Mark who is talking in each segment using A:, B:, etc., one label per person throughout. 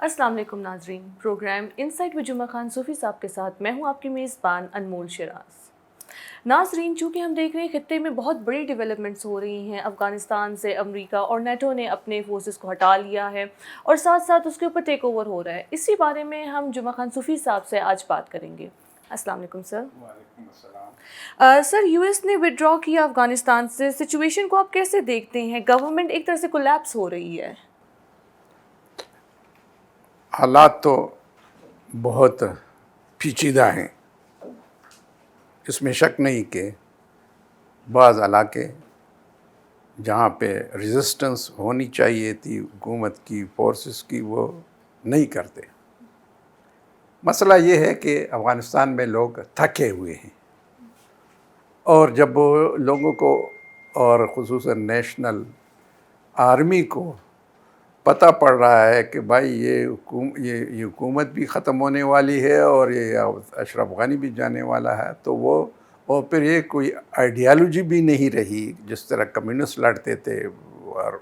A: السلام علیکم ناظرین، پروگرام انسائٹ ود جمعہ خان صوفی صاحب کے ساتھ میں ہوں آپ کی میزبان انمول شراز۔ ناظرین، چونکہ ہم دیکھ رہے ہیں خطے میں بہت بڑی ڈیولپمنٹس ہو رہی ہیں، افغانستان سے امریکہ اور نیٹو نے اپنے فورسز کو ہٹا لیا ہے اور ساتھ ساتھ اس کے اوپر ٹیک اوور ہو رہا ہے۔ اسی بارے میں ہم جمعہ خان صوفی صاحب سے آج بات کریں گے۔ السلام علیکم سر۔
B: وعلیکم السلام۔
A: سر، یو ایس نے وڈرا کیا افغانستان سے، سچویشن کو آپ کیسے دیکھتے ہیں؟ گورنمنٹ ایک طرح سے کولیپس ہو رہی ہے۔
B: حالات تو بہت پیچیدہ ہیں، اس میں شک نہیں کہ بعض علاقے جہاں پہ ریزسٹنس ہونی چاہیے تھی حکومت کی فورسز کی، وہ نہیں کرتے۔ مسئلہ یہ ہے کہ افغانستان میں لوگ تھکے ہوئے ہیں، اور جب لوگوں کو اور خصوصاً نیشنل آرمی کو پتہ پڑ رہا ہے کہ بھائی یہ حکومت بھی ختم ہونے والی ہے اور یہ اشرف غنی بھی جانے والا ہے، تو اور پھر یہ کوئی آئیڈیالوجی بھی نہیں رہی جس طرح کمیونسٹ لڑتے تھے، اور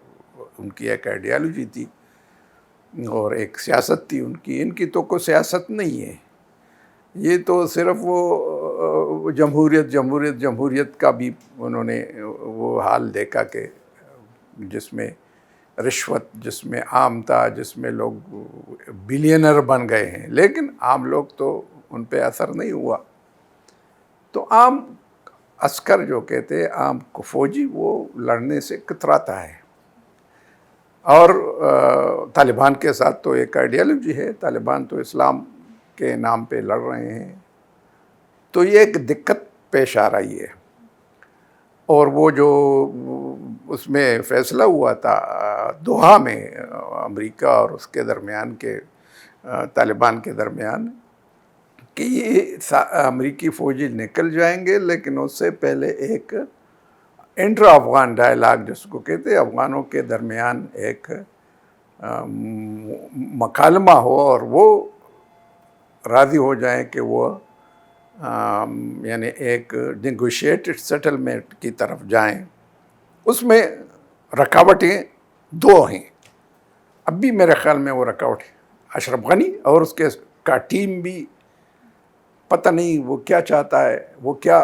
B: ان کی ایک آئیڈیالوجی تھی اور ایک سیاست تھی ان کی تو کوئی سیاست نہیں ہے۔ یہ تو صرف وہ جمہوریت کا بھی انہوں نے وہ حال دیکھا کہ جس میں رشوت، جس میں عام تھا، جس میں لوگ بلینر بن گئے ہیں، لیکن عام لوگ تو ان پہ اثر نہیں ہوا۔ تو عام عسکر جو کہتے ہیں، عام فوجی، وہ لڑنے سے کتراتا ہے۔ اور طالبان کے ساتھ تو ایک آئیڈیالوجی ہے، طالبان تو اسلام کے نام پہ لڑ رہے ہیں، تو یہ ایک دقت پیش آ رہی ہے۔ اور وہ جو اس میں فیصلہ ہوا تھا دوحہ میں امریکہ اور اس کے درمیان کے طالبان کے درمیان، کہ یہ امریکی فوجی نکل جائیں گے، لیکن اس سے پہلے ایک انٹر افغان ڈائلاگ جس کو کہتے ہیں، افغانوں کے درمیان ایک مکالمہ ہو اور وہ راضی ہو جائیں کہ وہ یعنی ایک نیگوشیٹڈ سیٹلمنٹ کی طرف جائیں۔ اس میں رکاوٹیں دو ہیں، اب بھی میرے خیال میں وہ رکاوٹ اشرف غنی اور اس کے کا ٹیم بھی پتہ نہیں وہ کیا چاہتا ہے، وہ کیا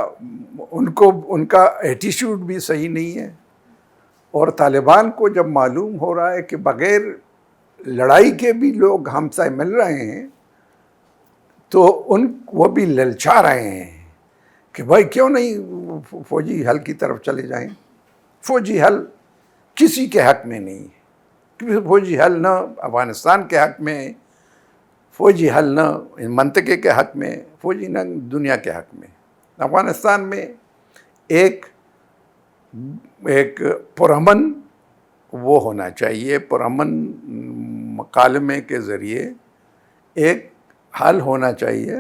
B: ان کا ایٹیٹیوڈ بھی صحیح نہیں ہے۔ اور طالبان کو جب معلوم ہو رہا ہے کہ بغیر لڑائی کے بھی لوگ ہم سے مل رہے ہیں، تو وہ بھی للچا رہے ہیں کہ بھائی کیوں نہیں فوجی حل کی طرف چلے جائیں۔ فوجی حل کسی کے حق میں نہیں ہے، کیونکہ فوجی حل نہ افغانستان کے حق میں، فوجی حل نہ منطقے کے حق میں، فوجی نہ دنیا کے حق میں۔ افغانستان میں ایک پرامن وہ ہونا چاہیے، پرامن مکالمے کے ذریعے ایک حل ہونا چاہیے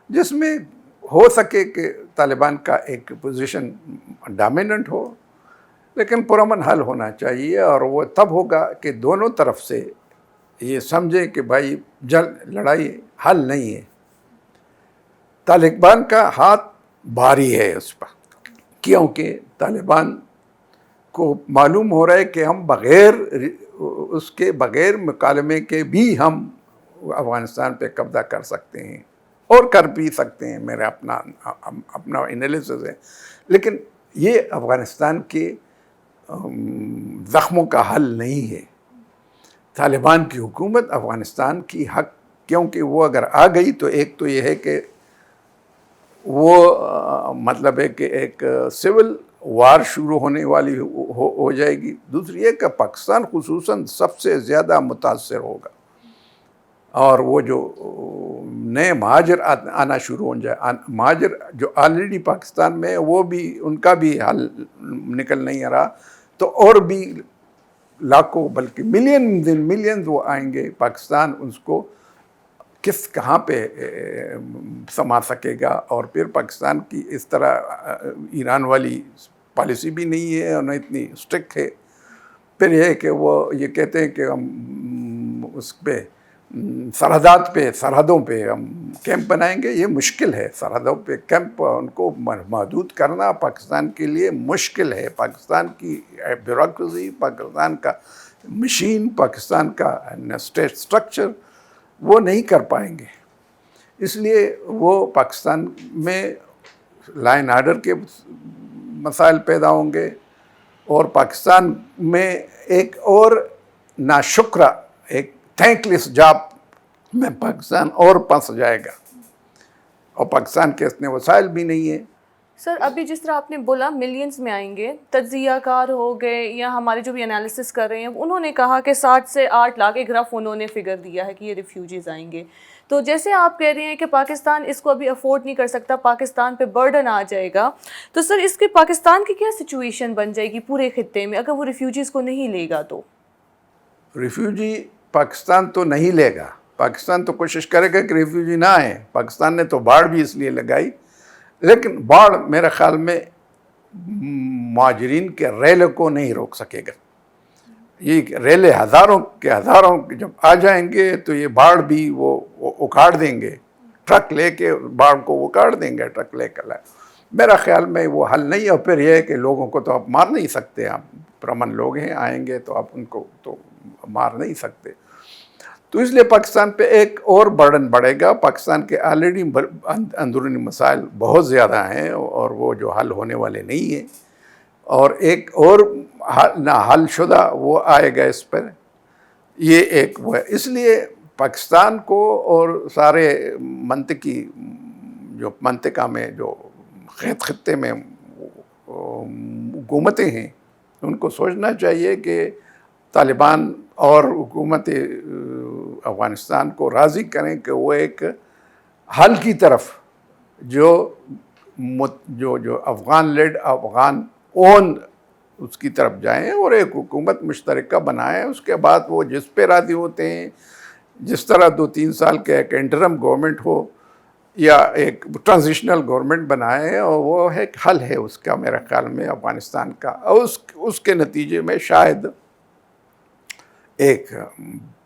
B: جس میں ہو سکے کہ طالبان کا ایک پوزیشن ڈومیننٹ ہو، لیکن پرامن حل ہونا چاہیے۔ اور وہ تب ہوگا کہ دونوں طرف سے یہ سمجھے کہ بھائی لڑائی حل نہیں ہے۔ طالبان کا ہاتھ بھاری ہے اس پر، کیونکہ طالبان کو معلوم ہو رہا ہے کہ ہم بغیر مکالمے کے بھی ہم افغانستان پہ قبضہ کر سکتے ہیں، اور کر بھی سکتے ہیں، میرا اپنا انالیسس ہے۔ لیکن یہ افغانستان کے زخموں کا حل نہیں ہے۔ طالبان کی حکومت افغانستان کی حق، کیونکہ وہ اگر آ گئی تو ایک تو یہ ہے کہ وہ مطلب ہے کہ ایک سول وار شروع ہونے والی ہو جائے گی۔ دوسری ہے کہ پاکستان خصوصاً سب سے زیادہ متاثر ہوگا، اور وہ جو نئے مہاجر آنا شروع ہو جائے، مہاجر جو آلریڈی پاکستان میں وہ بھی ان کا بھی حل نکل نہیں آ رہا، تو اور بھی لاکھوں بلکہ ملینز وہ آئیں گے پاکستان، اس کو کہاں پہ سما سکے گا۔ اور پھر پاکستان کی اس طرح ایران والی پالیسی بھی نہیں ہے اور نہ اتنی اسٹرکٹ ہے۔ پھر یہ ہے کہ وہ یہ کہتے ہیں کہ ہم اس پہ سرحدوں پہ ہم کیمپ بنائیں گے۔ یہ مشکل ہے، سرحدوں پہ کیمپ ان کو محدود کرنا پاکستان کے لیے مشکل ہے۔ پاکستان کی بیوروکریسی، پاکستان کا مشین، پاکستان کا اسٹیٹ سٹرکچر وہ نہیں کر پائیں گے. اس لیے وہ پاکستان میں لائن آرڈر کے مسائل پیدا ہوں گے, اور پاکستان میں ایک اور ناشکرا, ایک تھینک لیس جاب میں پاکستان اور پھنس جائے گا, اور پاکستان کے اتنے وسائل بھی نہیں ہیں.
A: سر ابھی جس طرح آپ نے بولا ملینز میں آئیں گے, تجزیہ کار ہو گئے یا ہمارے جو بھی انالیسس کر رہے ہیں انہوں نے کہا کہ 7 سے 8 لاکھ ایک رف انہوں نے فگر دیا ہے کہ یہ ریفیوجیز آئیں گے. تو جیسے آپ کہہ رہے ہیں کہ پاکستان اس کو ابھی افورڈ نہیں کر سکتا, پاکستان پہ برڈن آ جائے گا, تو سر اس کے پاکستان کی کیا سچویشن بن جائے گی پورے خطے میں اگر وہ ریفیوجیز کو نہیں لے گا؟ تو
B: ریفیوجی پاکستان تو نہیں لے گا. پاکستان تو کوشش کرے گا کہ ریفیوجی نہ آئیں. پاکستان نے تو باڑ بھی اس لیے لگائی, لیکن باڑ میرے خیال میں مہاجرین کے ریلے کو نہیں روک سکے گا. یہ ریلے ہزاروں جب آ جائیں گے تو یہ باڑ بھی وہ اکھاڑ دیں گے, ٹرک لے کے باڑ کو اکھاڑ دیں گے, ٹرک لے کر. میرا خیال میں وہ حل نہیں ہے. اور پھر یہ ہے کہ لوگوں کو تو آپ مار نہیں سکتے, آپ پرامن لوگ ہیں, آئیں گے تو آپ ان کو تو مار نہیں سکتے. تو اس لیے پاکستان پہ ایک اور برڈن بڑھے گا. پاکستان کے آلریڈی اندرونی مسائل بہت زیادہ ہیں اور وہ جو حل ہونے والے نہیں ہیں, اور ایک اور نہ حل شدہ وہ آئے گا اس پر. یہ ایک وہ ہے. اس لیے پاکستان کو اور سارے منطقہ میں جو خطے میں حکومتیں ہیں ان کو سوچنا چاہیے کہ طالبان اور حکومت افغانستان کو راضی کریں کہ وہ ایک حل کی طرف جو افغان لیڈ, افغان اون اس کی طرف جائیں اور ایک حکومت مشترکہ بنائیں. اس کے بعد وہ جس پہ راضی ہوتے ہیں, جس طرح 2-3 سال کے ایک انٹرم گورنمنٹ ہو یا ایک ٹرانزیشنل گورنمنٹ بنائے, اور وہ ایک حل ہے اس کا میرے خیال میں افغانستان کا. اور اس کے نتیجے میں شاید ایک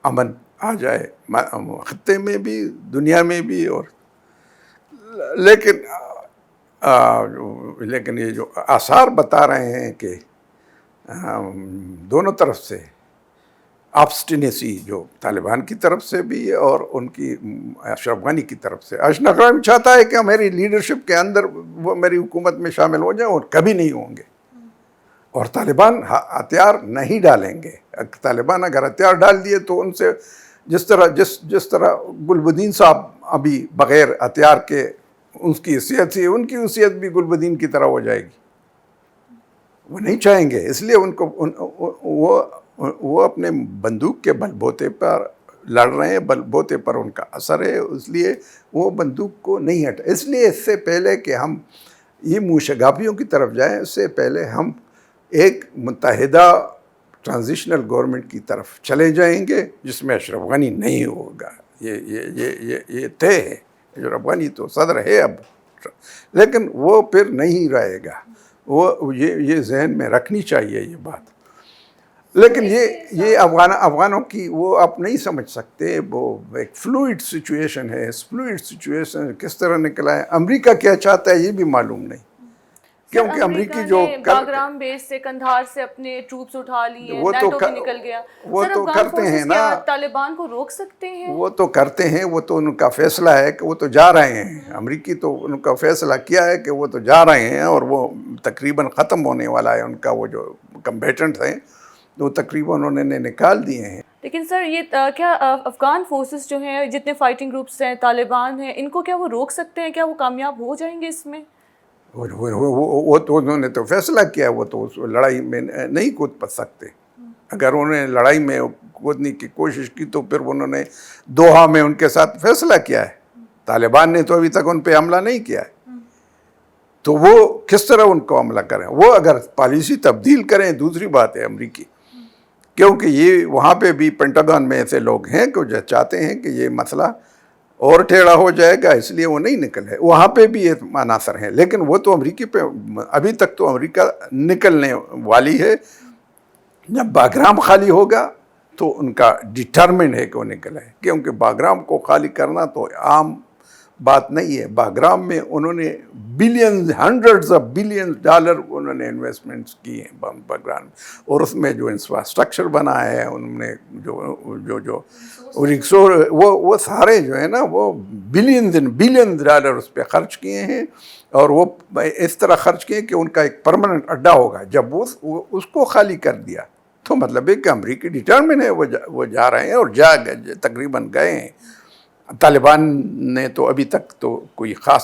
B: امن آ جائے خطے میں بھی, دنیا میں بھی. اور لیکن یہ جو آثار بتا رہے ہیں کہ دونوں طرف سے آبسٹینیسی, جو طالبان کی طرف سے بھی اور ان کی اشرف غنی کی طرف سے. اشرف غنی چاہتا ہے کہ میری لیڈرشپ کے اندر وہ میری حکومت میں شامل ہو جائیں, اور کبھی نہیں ہوں گے. اور طالبان ہتھیار نہیں ڈالیں گے. طالبان اگر ہتھیار ڈال دیے تو ان سے جس طرح گلبدین صاحب ابھی بغیر ہتھیار کے اس کی حیثیت تھی, ان کی حیثیت بھی گلبدین کی طرح ہو جائے گی. وہ نہیں چاہیں گے. اس لیے ان کو وہ اپنے بندوق کے بل بوتے پر لڑ رہے ہیں, بل بوتے پر ان کا اثر ہے, اس لیے وہ بندوق کو نہیں ہٹا. اس لیے اس سے پہلے کہ ہم یہ موشگافیوں کی طرف جائیں, اس سے پہلے ہم ایک متحدہ ٹرانزیشنل گورنمنٹ کی طرف چلے جائیں گے جس میں اشرف غنی نہیں ہوگا. یہ طے ہے. اشرف غنی تو صدر ہے اب, لیکن وہ پھر نہیں رہے گا. وہ یہ ذہن میں رکھنی چاہیے یہ بات. لیکن یہ افغانوں کی وہ آپ نہیں سمجھ سکتے. وہ ایک فلوئڈ سچویشن ہے. اس فلوئڈ سچویشن کس طرح نکلا ہے, امریکہ کیا چاہتا ہے یہ بھی معلوم نہیں, کیونکہ امریکی جو
A: باگرام بیس سے کندھار سے اپنے ٹروپس اٹھا لیے, نیٹو بھی نکل گیا.
B: وہ تو کرتے ہیں نا,
A: طالبان کو روک سکتے ہیں؟
B: وہ تو کرتے ہیں. وہ تو ان کا فیصلہ ہے کہ وہ تو جا رہے ہیں. امریکی تو ان کا فیصلہ کیا ہے کہ وہ تو جا رہے ہیں, اور وہ تقریباً ختم ہونے والا ہے. ان کا وہ جو کمبیٹنٹ ہیں وہ تقریباً انہوں نے نکال دیے ہیں. لیکن
A: سر یہ کیا افغان فورسز جو ہیں, جتنے فائٹنگ گروپس ہیں, طالبان ہیں, ان کو کیا وہ روک سکتے ہیں؟ کیا وہ کامیاب ہو جائیں گے اس میں؟
B: وہ تو انہوں نے تو فیصلہ کیا, وہ تو اس لڑائی میں نہیں کود سکتے. اگر انہوں نے لڑائی میں کودنے کی کوشش کی تو پھر انہوں نے دوحہ میں ان کے ساتھ فیصلہ کیا ہے. طالبان نے تو ابھی تک ان پہ حملہ نہیں کیا ہے, تو وہ کس طرح ان کو حملہ کریں؟ وہ اگر پالیسی تبدیل کریں دوسری بات ہے امریکی, کیونکہ یہ وہاں پہ بھی پینٹاگن میں ایسے لوگ ہیں کہ جو چاہتے ہیں کہ یہ مسئلہ اور ٹیڑھا ہو جائے گا, اس لیے وہ نہیں نکلے. وہاں پہ بھی یہ عناصر ہیں, لیکن وہ تو امریکی پہ ابھی تک تو امریکہ نکلنے والی ہے. جب باگرام خالی ہوگا تو ان کا ڈٹرمنٹ ہے کہ وہ نکلے, کیونکہ باگرام کو خالی کرنا تو عام بات نہیں ہے. باگرام میں انہوں نے billions, hundreds of billions dollar انہوں نے انویسٹمنٹس کی ہیں باگرام میں, اور اس میں جو انفراسٹرکچر بنا ہے انہوں نے جو وہ سارے جو ہے نا وہ بلینز ڈالر اس پہ خرچ کیے ہیں, اور وہ اس طرح خرچ کیے کہ ان کا ایک پرماننٹ اڈا ہوگا. جب وہ اس کو خالی کر دیا تو مطلب ہے کہ امریکی ڈٹرمن ہے, وہ جا رہے ہیں اور تقریباً گئے ہیں. طالبان نے تو ابھی تک تو کوئی خاص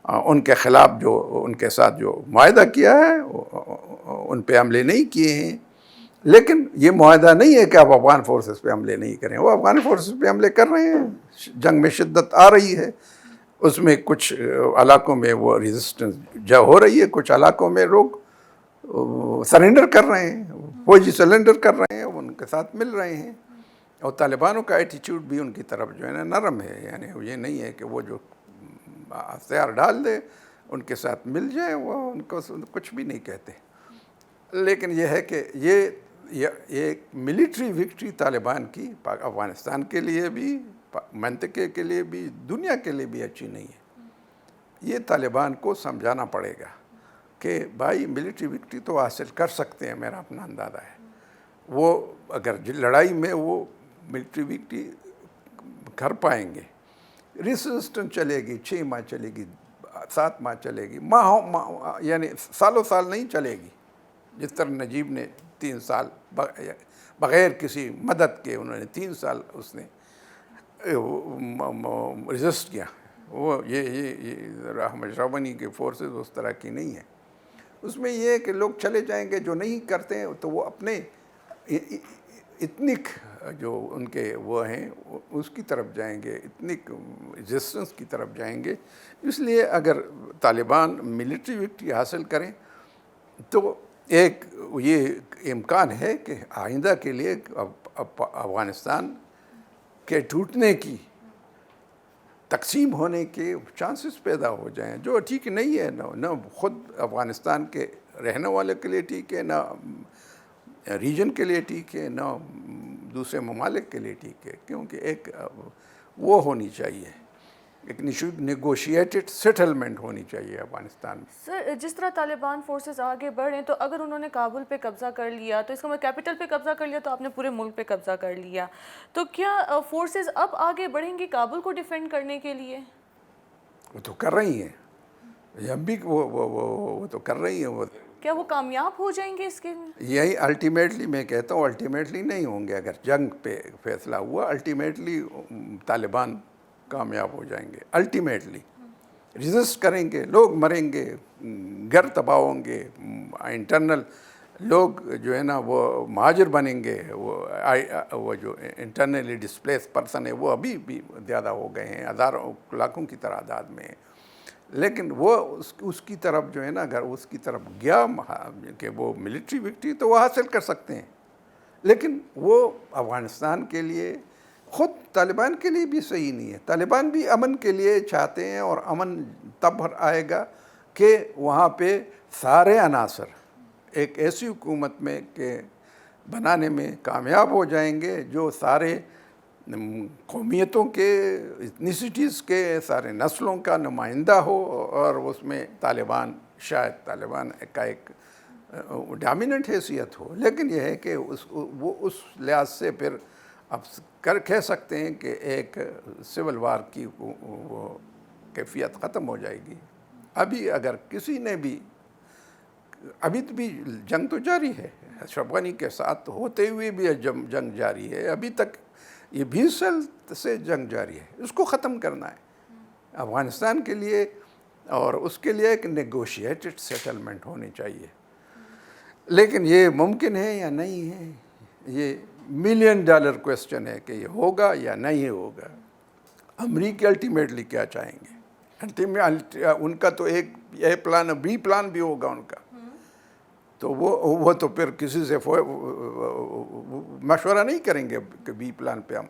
B: ان کے خلاف جو ان کے ساتھ جو معاہدہ کیا ہے ان پہ حملے نہیں کیے ہیں, لیکن یہ معاہدہ نہیں ہے کہ آپ افغان فورسز پہ حملے نہیں کریں. وہ افغان فورسز پہ حملے کر رہے ہیں, جنگ میں شدت آ رہی ہے, اس میں کچھ علاقوں میں وہ ریزسٹنس ہو رہی ہے, کچھ علاقوں میں لوگ سرنڈر کر رہے ہیں, فوجی سرنڈر کر رہے ہیں, ان کے ساتھ مل رہے ہیں. اور طالبانوں کا ایٹیچیوڈ بھی ان کی طرف جو ہے نا نرم ہے, یعنی یہ نہیں ہے کہ وہ جو ہتھیار ڈال دے ان کے ساتھ مل جائے, وہ ان کو کچھ بھی نہیں کہتے. لیکن یہ ہے کہ یہ ایک ملٹری وکٹری طالبان کی افغانستان کے لیے بھی, منطقے کے لیے بھی, دنیا کے لیے بھی اچھی نہیں ہے. یہ طالبان کو سمجھانا پڑے گا کہ بھائی ملٹری وکٹری تو حاصل کر سکتے ہیں, میرا اپنا اندازہ ہے. وہ اگر لڑائی میں وہ ملٹری وکٹری کر پائیں گے, ریسسٹنس چلے گی, 6 ماہ چلے گی, 7 ماہ چلے گی, یعنی سالوں سال نہیں چلے گی. جس طرح نجیب نے 3 سال بغیر کسی مدد کے انہوں نے 3 سال اس نے ریزسٹ کیا. وہ یہ اشرف غنی کے فورسز اس طرح کی نہیں ہیں. اس میں یہ ہے کہ لوگ چلے جائیں گے, جو نہیں کرتے ہیں تو وہ اپنے اتنک جو ان کے وہ ہیں اس کی طرف جائیں گے, اتنک ریزسٹنس کی طرف جائیں گے. اس لیے اگر طالبان ملٹری وکٹری حاصل کریں تو ایک یہ امکان ہے کہ آئندہ کے لیے افغانستان کے ٹوٹنے کی, تقسیم ہونے کے چانسز پیدا ہو جائیں, جو ٹھیک نہیں ہے. نہ خود افغانستان کے رہنے والے کے لیے ٹھیک ہے, نہ ریجن کے لیے ٹھیک ہے, نہ دوسرے ممالک کے لیے ٹھیک ہے. کیونکہ ایک وہ ہونی چاہیے, ایک نیگوشیٹڈ سیٹلمنٹ ہونی چاہیے افغانستان میں.
A: سر, جس طرح طالبان فورسز آگے بڑھ رہے ہیں, تو اگر انہوں نے کابل پہ قبضہ کر لیا تو اس کا مطلب کیپٹل پہ قبضہ کر لیا تو آپ نے پورے ملک پہ قبضہ کر لیا, تو کیا فورسز اب آگے بڑھیں گے کابل کو ڈیفینڈ کرنے کے لیے؟
B: وہ تو کر رہی ہیں, ہم بھی وہ تو کر رہی ہیں.
A: کیا وہ کامیاب ہو جائیں گے اس کے؟
B: یہی الٹیمیٹلی میں کہتا ہوں, الٹیمیٹلی نہیں ہوں گے. اگر جنگ پہ فیصلہ ہوا الٹیمیٹلی طالبان کامیاب ہو جائیں گے. الٹیمیٹلی ریزسٹ کریں گے, لوگ مریں گے, گھر تباہ ہوں گے, انٹرنل لوگ جو ہے نا وہ مہاجر بنیں گے. وہ جو انٹرنلی ڈسپلیس پرسن ہے وہ ابھی بھی زیادہ ہو گئے ہیں, ہزاروں لاکھوں کی تعداد میں. لیکن وہ اس کی طرف جو ہے نا, اگر اس کی طرف گیا کہ وہ ملٹری وکٹری تو وہ حاصل کر سکتے ہیں. لیکن وہ افغانستان کے لیے, خود طالبان کے لیے بھی صحیح نہیں ہے. طالبان بھی امن کے لیے چاہتے ہیں, اور امن تب آئے گا کہ وہاں پہ سارے عناصر ایک ایسی حکومت میں کہ بنانے میں کامیاب ہو جائیں گے جو سارے قومیتوں کے, ایتھنیسٹیز کے, سارے نسلوں کا نمائندہ ہو. اور اس میں شاید طالبان کا ایک ڈومیننٹ حیثیت ہو. لیکن یہ ہے کہ وہ اس لحاظ سے پھر اب کہہ سکتے ہیں کہ ایک سول وار کی وہ کیفیت ختم ہو جائے گی. ابھی اگر کسی نے بھی, ابھی بھی جنگ تو جاری ہے, اشرف غنی کے ساتھ ہوتے ہوئے بھی جنگ جاری ہے. ابھی تک یہ 20 سال سے جنگ جاری ہے, اس کو ختم کرنا ہے افغانستان کے لیے. اور اس کے لیے ایک نیگوشیٹڈ سیٹلمنٹ ہونی چاہیے. لیکن یہ ممکن ہے یا نہیں ہے, یہ $1,000,000 کویسچن ہے کہ یہ ہوگا یا نہیں ہوگا. امریکی الٹیمیٹلی کیا چاہیں گے؟ ان کا تو ایک اے پلان, بی پلان بھی ہوگا ان کا. تو وہ تو پھر کسی سے مشورہ نہیں کریں گے کہ بی پلان پہ ہم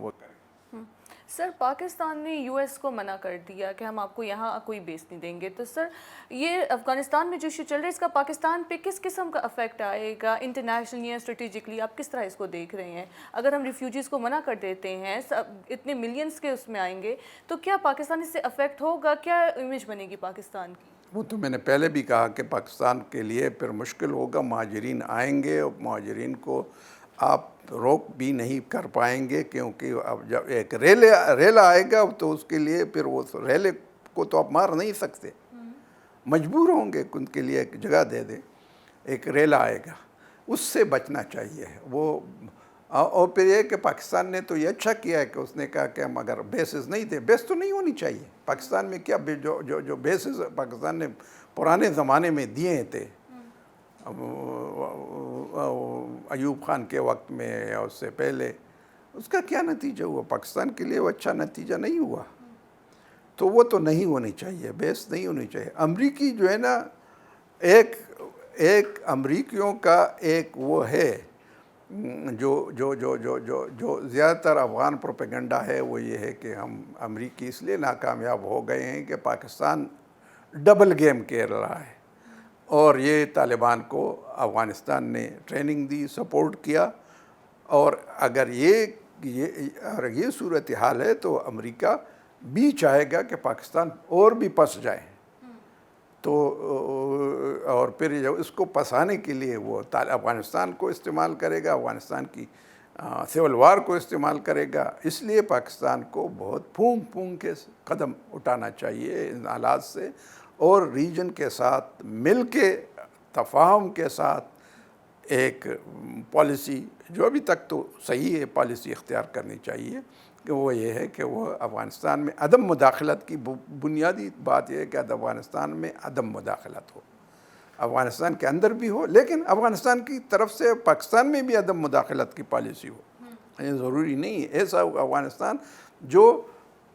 B: وہ کریں.
A: سر پاکستان نے یو ایس کو منع کر دیا کہ ہم آپ کو یہاں کوئی بیس نہیں دیں گے، تو سر یہ افغانستان میں جو ایشو چل رہا ہے اس کا پاکستان پہ کس قسم کا افیکٹ آئے گا انٹرنیشنلی یا اسٹریٹجکلی؟ آپ کس طرح اس کو دیکھ رہے ہیں؟ اگر ہم ریفیوجیز کو منع کر دیتے ہیں، اتنے ملینز کے اس میں آئیں گے، تو کیا پاکستان اس سے افیکٹ ہوگا؟ کیا امیج بنے گی پاکستان کی؟
B: وہ تو میں نے پہلے بھی کہا کہ پاکستان کے لیے پھر مشکل ہوگا، مہاجرین آئیں گے اور مہاجرین کو آپ روک بھی نہیں کر پائیں گے، کیونکہ اب جب ایک ریلا آئے گا تو اس کے لیے پھر وہ ریلے کو تو آپ مار نہیں سکتے، مجبور ہوں گے ان کے لیے ایک جگہ دے دیں، ایک ریلا آئے گا، اس سے بچنا چاہیے وہ۔ اور پھر یہ کہ پاکستان نے تو یہ اچھا کیا ہے کہ اس نے کہا کہ ہم اگر بیسز نہیں تھے، بیس تو نہیں ہونی چاہیے پاکستان میں، کیا جو بیسز پاکستان نے پرانے زمانے میں دیے تھے ایوب خان کے وقت میں یا اس سے پہلے، اس کا کیا نتیجہ ہوا؟ پاکستان کے لیے وہ اچھا نتیجہ نہیں ہوا، تو وہ تو نہیں ہونی چاہیے، بیس نہیں ہونی چاہیے۔ امریکی جو ہے نا، ایک امریکیوں کا ایک وہ ہے جو زیادہ تر افغان پروپیگنڈا ہے، وہ یہ ہے کہ ہم امریکی اس لیے ناکامیاب ہو گئے ہیں کہ پاکستان ڈبل گیم کھیل رہا ہے، اور یہ طالبان کو افغانستان نے ٹریننگ دی، سپورٹ کیا، اور اگر یہ صورتحال ہے تو امریکہ بھی چاہے گا کہ پاکستان اور بھی پس جائے، تو اور پھر اس کو پسانے کے لیے وہ افغانستان کو استعمال کرے گا، افغانستان کی سول وار کو استعمال کرے گا۔ اس لیے پاکستان کو بہت پھونک کے قدم اٹھانا چاہیے ان حالات سے، اور ریجن کے ساتھ مل کے تفاہم کے ساتھ ایک پالیسی، جو ابھی تک تو صحیح ہے، پالیسی اختیار کرنی چاہیے، کہ وہ یہ ہے کہ وہ افغانستان میں عدم مداخلت کی بنیادی بات یہ ہے کہ افغانستان میں عدم مداخلت ہو، افغانستان کے اندر بھی ہو، لیکن افغانستان کی طرف سے پاکستان میں بھی عدم مداخلت کی پالیسی ہو۔ یہ ضروری نہیں ہے ایسا افغانستان جو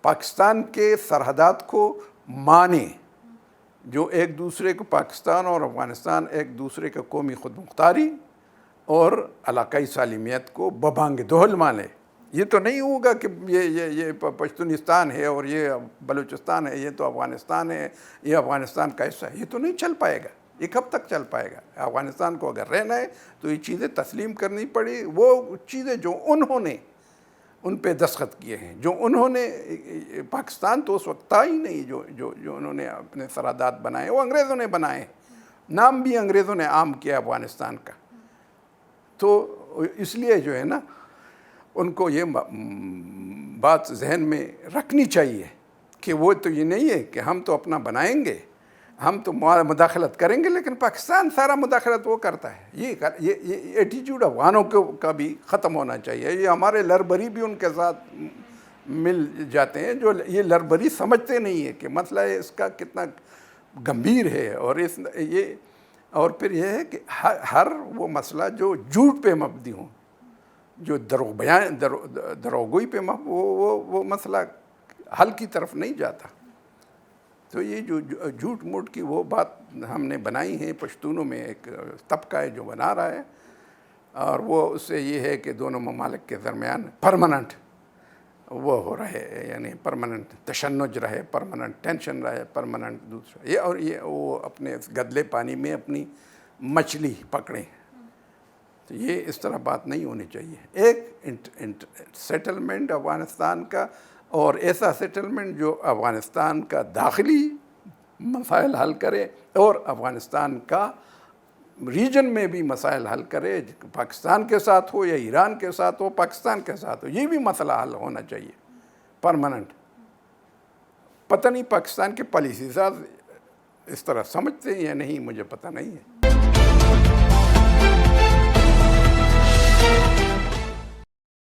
B: پاکستان کے سرحدات کو مانے، جو ایک دوسرے کو، پاکستان اور افغانستان ایک دوسرے کے قومی خود مختاری اور علاقائی سالمیت کو ببانگ دہل مانے۔ یہ تو نہیں ہوگا کہ یہ پشتونستان ہے اور یہ بلوچستان ہے، یہ تو افغانستان ہے، یہ افغانستان کا حصہ ہے، یہ تو نہیں چل پائے گا۔ یہ کب تک چل پائے گا؟ افغانستان کو اگر رہنا ہے تو یہ چیزیں تسلیم کرنی پڑی، وہ چیزیں جو انہوں نے ان پہ دستخط کیے ہیں، جو انہوں نے، پاکستان تو اس وقت تھا ہی نہیں جو انہوں نے اپنے سرحدات بنائے، وہ انگریزوں نے بنائے ہیں، نام بھی انگریزوں نے عام کیا افغانستان کا۔ تو اس لیے جو ہے نا، ان کو یہ بات ذہن میں رکھنی چاہیے کہ وہ تو یہ نہیں ہے کہ ہم تو اپنا بنائیں گے، ہم تو مداخلت کریں گے، لیکن پاکستان سارا مداخلت وہ کرتا ہے۔ یہ ایٹیچیوڈ افغانوں کا بھی ختم ہونا چاہیے۔ یہ ہمارے لربری بھی ان کے ساتھ مل جاتے ہیں، جو یہ لربری سمجھتے نہیں ہے کہ مسئلہ اس کا کتنا گمبھیر ہے، اور پھر یہ ہے کہ ہر وہ مسئلہ جو جھوٹ پہ مبنی ہوں، جو دروغگوئی پہ وہ مسئلہ حل کی طرف نہیں جاتا۔ تو یہ جو جھوٹ موٹ کی وہ بات ہم نے بنائی ہے، پشتونوں میں ایک طبقہ ہے جو بنا رہا ہے، اور وہ اس سے یہ ہے کہ دونوں ممالک کے درمیان پرماننٹ وہ ہو رہے، یعنی پرماننٹ تشنج رہے، پرماننٹ ٹینشن رہے، پرماننٹ دوسرا اور وہ اپنے گدلے پانی میں اپنی مچھلی پکڑیں۔ تو یہ اس طرح بات نہیں ہونی چاہیے۔ ایک سیٹلمنٹ افغانستان کا، اور ایسا سیٹلمنٹ جو افغانستان کا داخلی مسائل حل کرے اور افغانستان کا ریجن میں بھی مسائل حل کرے، پاکستان کے ساتھ ہو یا ایران کے ساتھ ہو، پاکستان کے ساتھ ہو، یہ بھی مسئلہ حل ہونا چاہیے پرماننٹ۔ پتہ نہیں پاکستان کے پالیسی ساز اس طرح سمجھتے ہیں یا نہیں، مجھے پتہ نہیں ہے۔